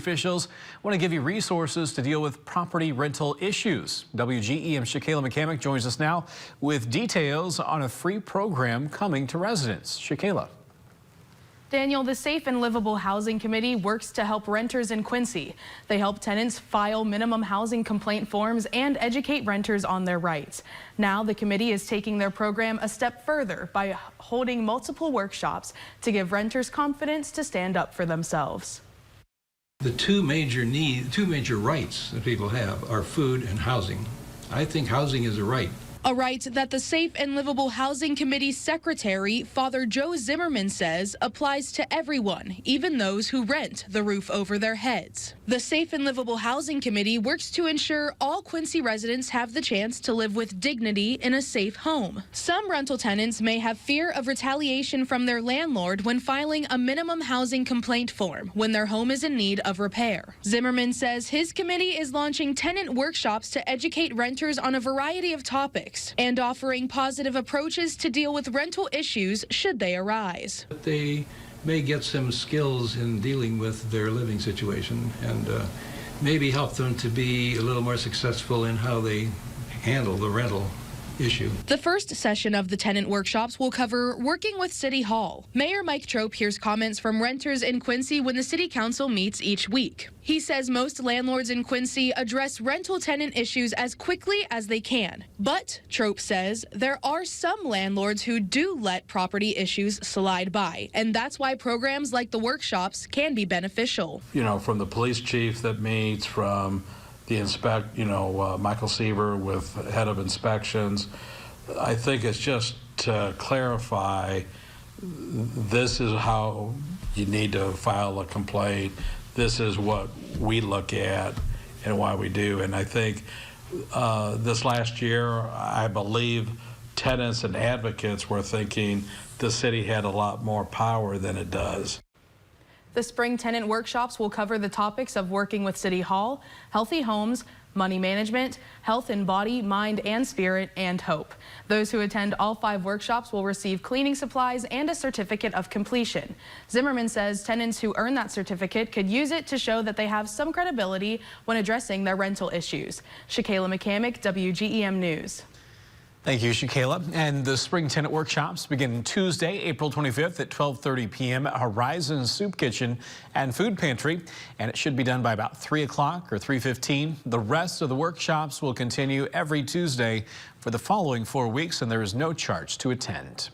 Officials want to give you resources to deal with property rental issues. WGEM's Shakayla McCamick joins us now with details on a free program coming to residents. Shakayla. Daniel, the Safe and Livable Housing Committee works to help renters in Quincy. They help tenants file minimum housing complaint forms and educate renters on their rights. Now the committee is taking their program a step further by holding multiple workshops to give renters confidence to stand up for themselves. The two major rights that people have are food and housing. I think housing is a right. A right that the Safe and Livable Housing Committee Secretary, Father Joe Zimmerman, says applies to everyone, even those who rent the roof over their heads. The Safe and Livable Housing Committee works to ensure all Quincy residents have the chance to live with dignity in a safe home. Some rental tenants may have fear of retaliation from their landlord when filing a minimum housing complaint form when their home is in need of repair. Zimmerman says his committee is launching tenant workshops to educate renters on a variety of topics and offering positive approaches to deal with rental issues should they arise. They may get some skills in dealing with their living situation and maybe help them to be a little more successful in how they handle the rental issue. The first session of the tenant workshops will cover working with City Hall. Mayor Mike Trope hears comments from renters in Quincy when the City Council meets each week. He says most landlords in Quincy address rental tenant issues as quickly as they can. But Trope says there are some landlords who do let property issues slide by, and that's why programs like the workshops can be beneficial. You know, from the police chief that meets, from the Michael Seaver with head of inspections. I think it's just to clarify, this is how you need to file a complaint. This is what we look at and why we do. And I think this last year, I believe tenants and advocates were thinking the city had a lot more power than it does. The spring tenant workshops will cover the topics of working with City Hall, healthy homes, money management, health in body, mind, and spirit, and hope. Those who attend all 5 workshops will receive cleaning supplies and a certificate of completion. Zimmerman says tenants who earn that certificate could use it to show that they have some credibility when addressing their rental issues. Shakayla McCamick, WGEM News. Thank you, Shakayla. And the spring tenant workshops begin Tuesday, April 25th at 12:30 p.m. at Horizon Soup Kitchen and Food Pantry. And it should be done by about 3 o'clock or 3:15. The rest of the workshops will continue every Tuesday for the following 4 weeks, and there is no charge to attend.